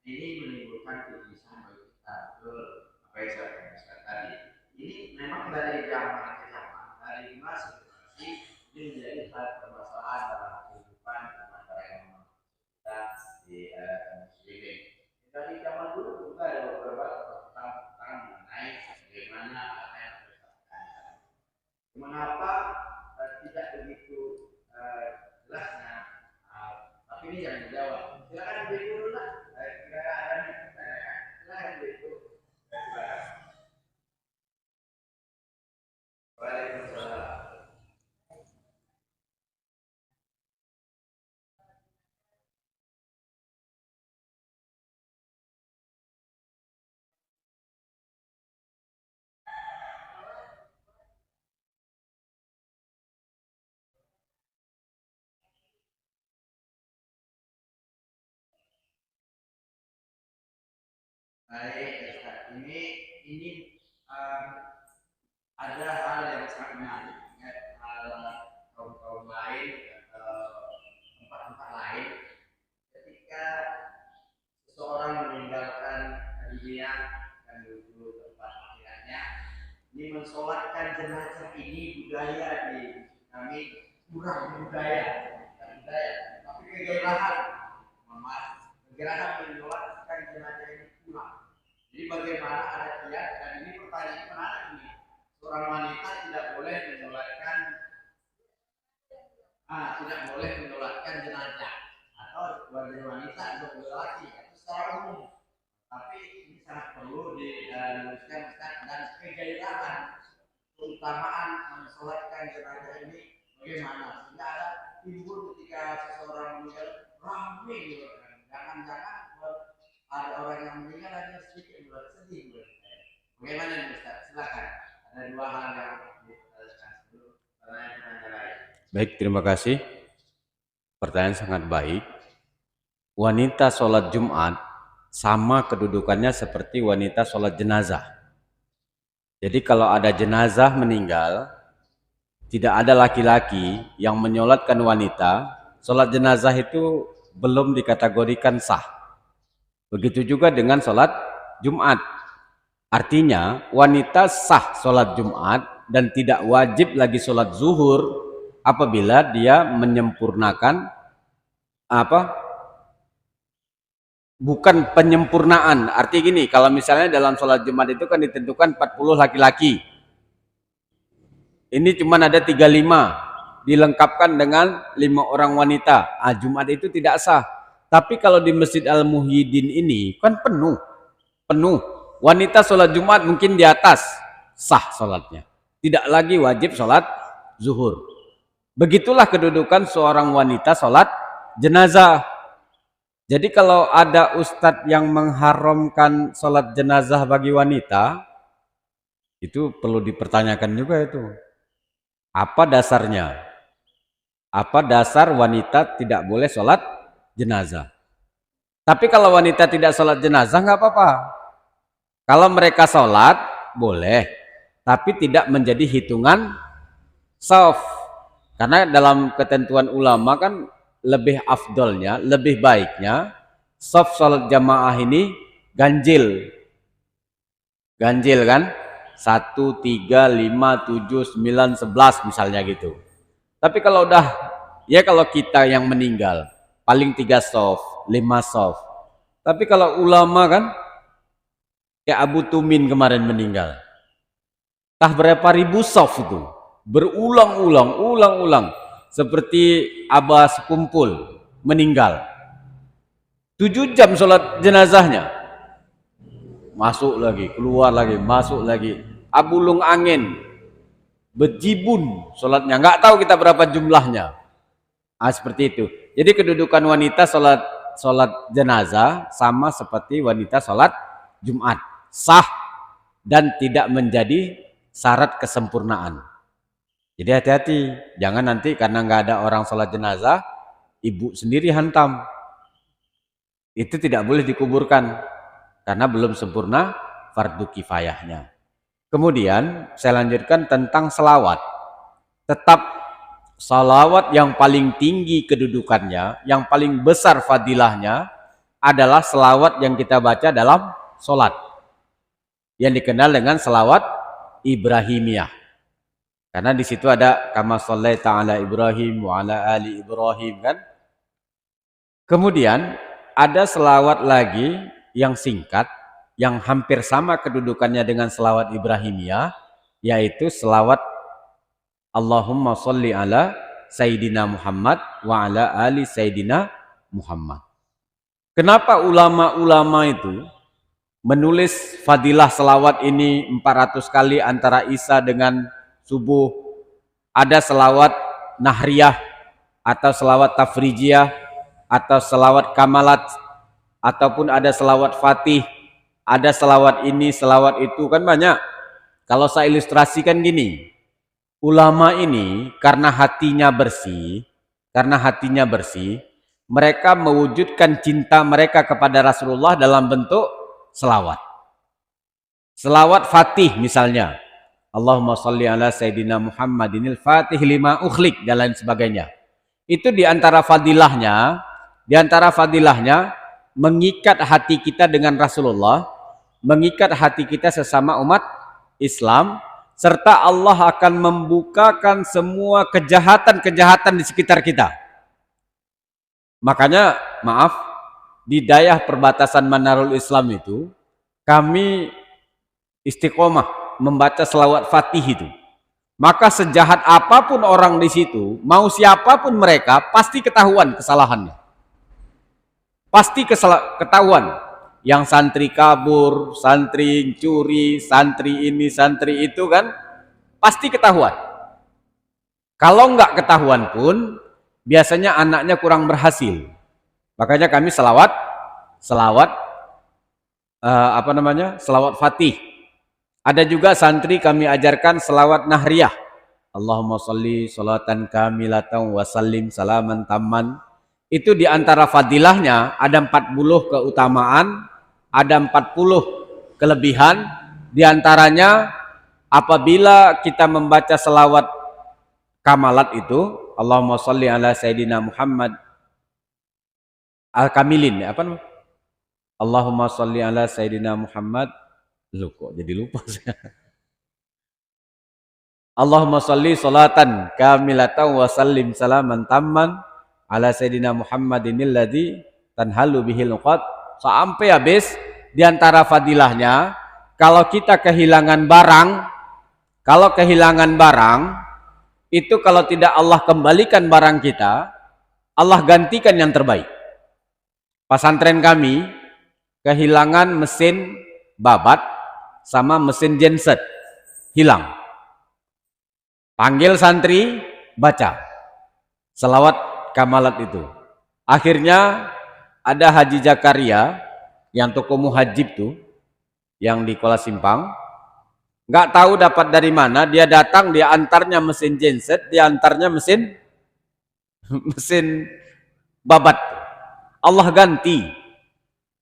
ini menimbulkan kegelisahan bagi kita. Betul apa yang saya katakan tadi. Ini memang dari zaman ke zaman, dari masa ke masa, ini menjadi satu permasalahan dalam kehidupan masyarakat kita di muslimin. Dari zaman dulu juga ada beberapa tentang mengenai bagaimana apa yang harus dilakukan. Mengapa tidak begitu jelasnya? Tapi ini jangan dijawab. Silakan beri dulu lah. Tidak ada yang ditanyakan. Silakan beri dulu. Waalaikumsalam. Baik, Ustaz. Ini ada hal yang sangat menarik. Kaum-kaum lain, tempat-tempat lain, ketika seseorang meninggalkan dunia,
mensolatkan jenazah ini budaya di kami kurang budaya, tapi kegairahan, kegairahan mensolatkan jenazah ini kurang. Jadi bagaimana ada kiat, dan ini pertanyaan menarik ini. Seorang wanita tidak boleh mensolatkan jenazah, atau sebagai wanita atau laki itu secara umum. Tapi ini sangat perlu diluruskan dan kegairahan keutamaan mensolatkan jenazah ini bagaimana sehingga ada timbul ketika seseorang meninggal ramai gitu kan. Jangan-jangan ada orang yang meninggal hanya sedikit sedih. Bagaimana nih Ustaz? Silakan. Ada dua hal yang dijelaskan sebelum pertanyaan lain.
Baik, terima kasih. Pertanyaan sangat baik. Wanita sholat Jumat sama kedudukannya seperti wanita sholat jenazah. Jadi kalau ada jenazah meninggal, tidak ada laki-laki yang menyolatkan wanita, sholat jenazah itu belum dikategorikan sah. Begitu juga dengan sholat Jumat. Artinya wanita sah sholat Jumat dan tidak wajib lagi sholat zuhur apabila dia menyempurnakan bukan penyempurnaan. Arti gini, kalau misalnya dalam sholat Jumat itu kan ditentukan 40 laki-laki. Ini cuma ada 35, dilengkapkan dengan 5 orang wanita. Jumat itu tidak sah. Tapi kalau di Masjid Al-Muhyiddin ini kan penuh. Wanita sholat Jumat mungkin di atas, sah sholatnya. Tidak lagi wajib sholat zuhur. Begitulah kedudukan seorang wanita sholat jenazah. Jadi kalau ada ustadz yang mengharamkan sholat jenazah bagi wanita, itu perlu dipertanyakan juga itu. Apa dasarnya? Apa dasar wanita tidak boleh sholat jenazah? Tapi kalau wanita tidak sholat jenazah nggak apa-apa. Kalau mereka sholat boleh, tapi tidak menjadi hitungan shaf. Karena dalam ketentuan ulama kan lebih afdolnya, lebih baiknya shaf sholat jamaah ini ganjil. Ganjil kan? 1, 3, 5, 7, 9, 11 misalnya gitu. Tapi kalau kalau kita yang meninggal paling 3 shaf, 5 shaf. Tapi kalau ulama kan kayak Abu Tumin kemarin meninggal. Entah berapa ribu shaf itu. Berulang-ulang seperti Abbas Kumpul meninggal 7 jam sholat jenazahnya, masuk lagi, keluar lagi, masuk lagi. Abu Lung Angin bejibun sholatnya, nggak tahu kita berapa jumlahnya. Seperti itu. Jadi kedudukan wanita sholat jenazah sama seperti wanita sholat Jumat, sah dan tidak menjadi syarat kesempurnaan. Jadi hati-hati, jangan nanti karena nggak ada orang sholat jenazah, ibu sendiri hantam. Itu tidak boleh dikuburkan, karena belum sempurna fardu kifayahnya. Kemudian saya lanjutkan tentang selawat. Tetap salawat yang paling tinggi kedudukannya, yang paling besar fadilahnya adalah selawat yang kita baca dalam sholat, yang dikenal dengan selawat Ibrahimiyah. Karena di situ ada kama shallaita ala Ibrahim wa ala ali Ibrahim kan. Kemudian ada selawat lagi yang singkat yang hampir sama kedudukannya dengan selawat Ibrahimiyah, yaitu selawat Allahumma sholli ala Sayyidina Muhammad wa ala ali Sayyidina Muhammad. Kenapa ulama-ulama itu menulis fadilah selawat ini 400 kali antara Isya dengan subuh? Ada selawat nahriyah atau selawat tafrijiyah atau selawat kamalat, ataupun ada selawat fatih, ada selawat ini, selawat itu, kan banyak. Kalau saya ilustrasikan gini, ulama ini karena hatinya bersih, mereka mewujudkan cinta mereka kepada Rasulullah dalam bentuk selawat. Selawat fatih misalnya, Allahumma sholli ala Sayyidina Muhammadinil Fatih lima ukhlik dan lain sebagainya. Itu diantara fadilahnya mengikat hati kita dengan Rasulullah, mengikat hati kita sesama umat Islam, serta Allah akan membukakan semua kejahatan-kejahatan di sekitar kita. Makanya, maaf, di daerah perbatasan Manarul Islam itu, kami istiqomah membaca selawat Fatih itu. Maka sejahat apapun orang di situ, mau siapapun mereka, pasti ketahuan kesalahannya. Pasti ketahuan. Yang santri kabur, santri curi, santri ini, santri itu kan, pasti ketahuan. Kalau nggak ketahuan pun, biasanya anaknya kurang berhasil. Makanya kami selawat selawat Fatih. Ada juga santri kami ajarkan selawat Nahriyah. Allahumma sholli sholatan kamilatan wa sallim salaman tamman. Itu diantara fadilahnya ada 40 keutamaan, ada 40 kelebihan. Diantaranya apabila kita membaca selawat kamalat itu, Allahumma sholli ala Sayyidina Muhammad al-kamilin, apa namanya? Allahumma sholli ala Sayyidina Muhammad. Loh, kok jadi lupa saya. Allahumma sholli sholatan kamilatan wa sallim salaman tamman ala Sayyidina Muhammadinil ladzi tanhalu bihil uqad. Sampai habis. Diantara fadilahnya, kalau kita kehilangan barang, itu kalau tidak Allah kembalikan barang kita, Allah gantikan yang terbaik. Pesantren kami kehilangan mesin babat sama mesin genset, hilang. Panggil santri, baca selawat kamalat itu. Akhirnya ada Haji Zakaria yang toko muhajib tuh, yang di Kuala Simpang, nggak tahu dapat dari mana, dia datang, dia antarnya mesin genset, dia antarnya mesin babat. Allah ganti.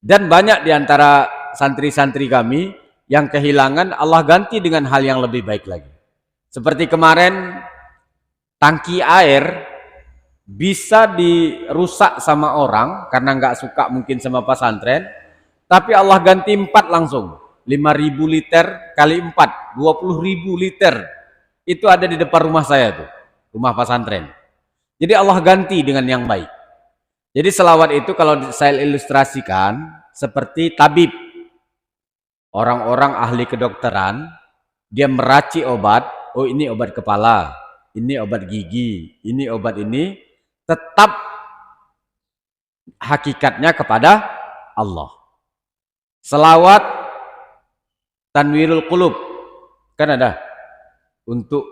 Dan banyak di antara santri-santri kami yang kehilangan, Allah ganti dengan hal yang lebih baik lagi. Seperti kemarin, tangki air bisa dirusak sama orang karena nggak suka mungkin sama pesantren, tapi Allah ganti 4 langsung. 5.000 liter kali 4, 20.000 liter. Itu ada di depan rumah saya tuh, rumah pesantren. Jadi Allah ganti dengan yang baik. Jadi selawat itu kalau saya ilustrasikan seperti tabib. Orang-orang ahli kedokteran, dia meraci obat, oh ini obat kepala, ini obat gigi, ini obat ini, tetap hakikatnya kepada Allah. Selawat tanwirul qulub kan ada untuk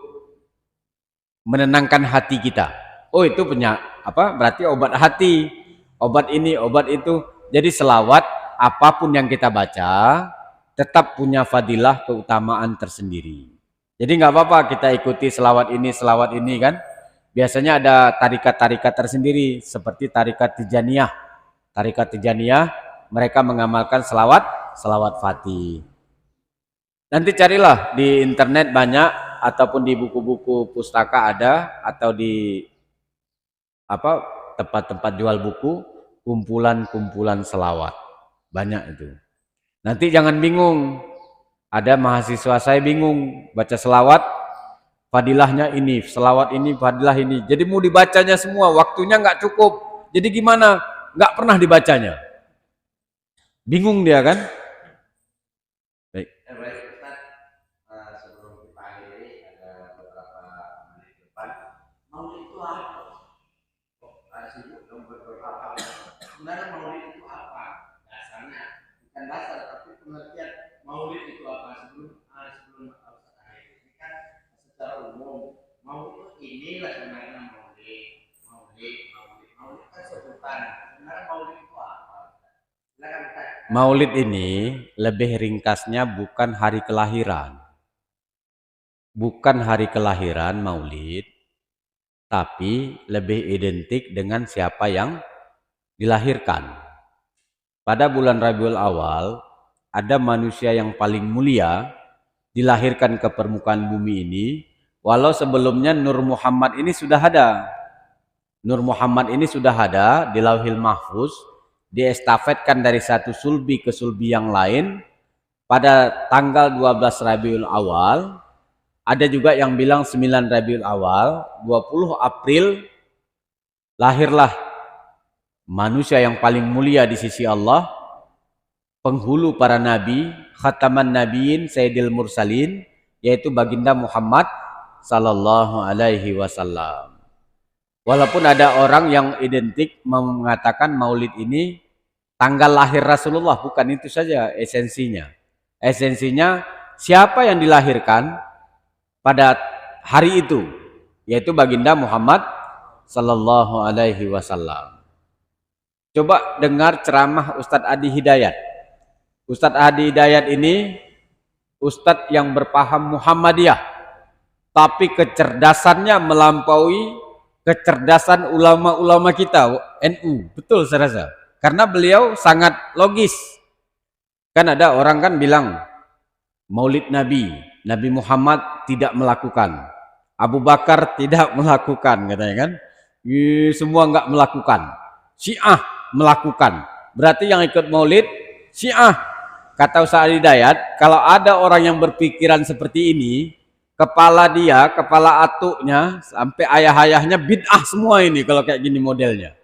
menenangkan hati kita. Oh itu punya apa? Berarti obat hati, obat ini, obat itu. Jadi selawat apapun yang kita baca tetap punya fadilah keutamaan tersendiri. Jadi nggak apa-apa kita ikuti selawat ini kan. Biasanya ada tarikat-tarikat tersendiri seperti tarikat Tijaniyah. Tarikat Tijaniyah mereka mengamalkan selawat Fatih. Nanti carilah di internet banyak ataupun di buku-buku pustaka ada, atau di tempat-tempat jual buku kumpulan-kumpulan selawat. Banyak itu. Nanti jangan bingung. Ada mahasiswa saya bingung baca selawat, fadilahnya ini, selawat ini, fadilah ini. Jadi mau dibacanya semua, waktunya nggak cukup. Jadi gimana? Nggak pernah dibacanya. Bingung dia kan? Baik.
Sebelum kita akhiri ada beberapa menit depan. Maulid itu apa? Ada sibuk dong beberapa. Sebenarnya maulid itu apa? Dasarnya bukan dasar, tapi pengertian maulid itu apa? Sebelum ini kan secara umum maulid inilah sebenarnya maulid kan sebutan. Sebenarnya maulid itu apa?
Maulid ini lebih ringkasnya bukan hari kelahiran. Bukan hari kelahiran maulid, tapi lebih identik dengan siapa yang dilahirkan. Pada bulan Rabiul Awal, ada manusia yang paling mulia dilahirkan ke permukaan bumi ini, walau sebelumnya Nur Muhammad ini sudah ada. Nur Muhammad ini sudah ada di Lauhil Mahfuz, diestafetkan dari satu sulbi ke sulbi yang lain pada tanggal 12 Rabiul Awal. Ada juga yang bilang 9 Rabiul Awal, 20 April lahirlah manusia yang paling mulia di sisi Allah, penghulu para nabi, khataman nabiin, sayyidil mursalin, yaitu baginda Muhammad sallallahu alaihi wasallam. Walaupun ada orang yang identik mengatakan Maulid ini tanggal lahir Rasulullah, bukan itu saja esensinya. Esensinya siapa yang dilahirkan pada hari itu, yaitu baginda Muhammad sallallahu alaihi wasallam. Coba dengar ceramah Ustadz Adi Hidayat. Ustadz Adi Hidayat ini Ustadz yang berpaham Muhammadiyah, tapi kecerdasannya melampaui kecerdasan ulama-ulama kita NU. Betul saya rasa. Karena beliau sangat logis. Kan ada orang kan bilang Maulid Nabi, Nabi Muhammad tidak melakukan, Abu Bakar tidak melakukan, katanya kan. Semua enggak melakukan. Syiah melakukan. Berarti yang ikut Maulid Syiah. Kata Ustaz Hidayat, kalau ada orang yang berpikiran seperti ini, kepala dia, kepala atuknya, sampai ayah-ayahnya bid'ah semua ini kalau kayak gini modelnya.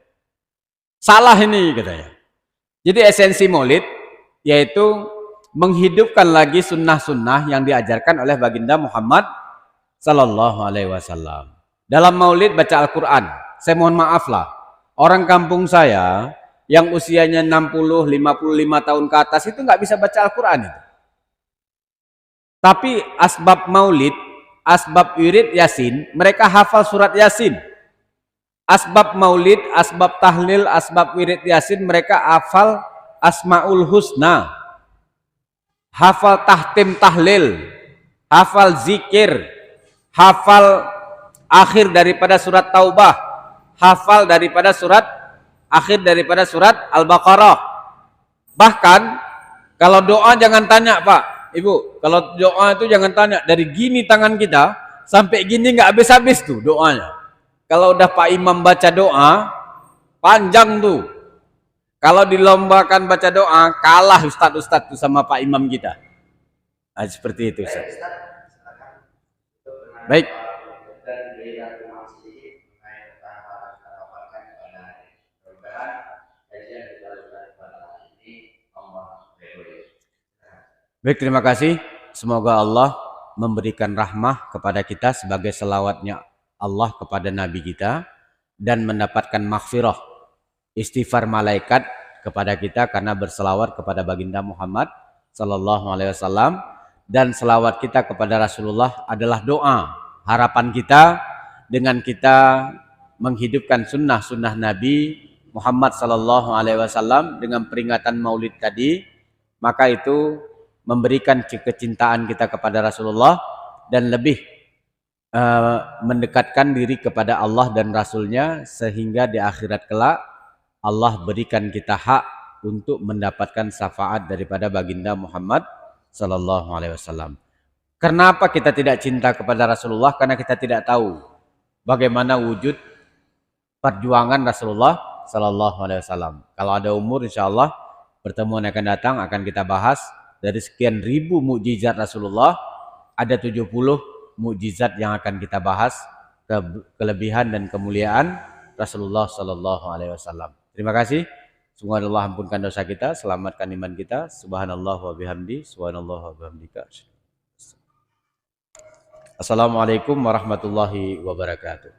Salah ini katanya. Jadi esensi Maulid yaitu menghidupkan lagi sunnah-sunnah yang diajarkan oleh baginda Muhammad sallallahu alaihi wasallam. Dalam Maulid baca Al-Quran. Saya mohon maaf lah, orang kampung saya yang usianya 60, 55 tahun ke atas itu nggak bisa baca Al-Quran itu. Tapi asbab Maulid, asbab wirid Yasin, mereka hafal surat Yasin. Asbab Maulid, asbab tahlil, asbab wirid Yasin, mereka hafal Asmaul Husna, hafal tahtim tahlil, hafal zikir, hafal akhir daripada surat Taubah, hafal daripada surat akhir daripada surat Al-Baqarah. Bahkan kalau doa jangan tanya Pak, Ibu, kalau doa itu jangan tanya dari gini tangan kita sampai gini nggak habis-habis tuh doanya. Kalau udah Pak Imam baca doa panjang tuh. Kalau dilombakan baca doa kalah ustadz-ustadz tuh sama Pak Imam kita. Nah, seperti itu Ustaz. Baik. Baik, terima kasih. Semoga Allah memberikan rahmah kepada kita sebagai selawatnya Allah kepada Nabi kita dan mendapatkan maghfirah, istighfar malaikat kepada kita karena berselawat kepada baginda Muhammad sallallahu alaihi wasallam, dan selawat kita kepada Rasulullah adalah doa. Harapan kita dengan kita menghidupkan sunnah-sunnah Nabi Muhammad sallallahu alaihi wasallam dengan peringatan Maulid tadi, maka itu memberikan kecintaan kita kepada Rasulullah dan lebih mendekatkan diri kepada Allah dan Rasulnya, sehingga di akhirat kelak Allah berikan kita hak untuk mendapatkan syafaat daripada baginda Muhammad sallallahu alaihi wasallam. Kenapa kita tidak cinta kepada Rasulullah? Karena kita tidak tahu bagaimana wujud perjuangan Rasulullah sallallahu alaihi wasallam. Kalau ada umur insyaallah pertemuan yang akan datang akan kita bahas. Dari sekian ribu mukjizat Rasulullah, ada 70 mukjizat yang akan kita bahas, kelebihan dan kemuliaan Rasulullah sallallahu alaihi wasallam. Terima kasih. Semoga Allah ampunkan dosa kita, selamatkan iman kita. Subhanallah wa bihamdi, subhanallah wa bihamdika. Assalamualaikum warahmatullahi wabarakatuh.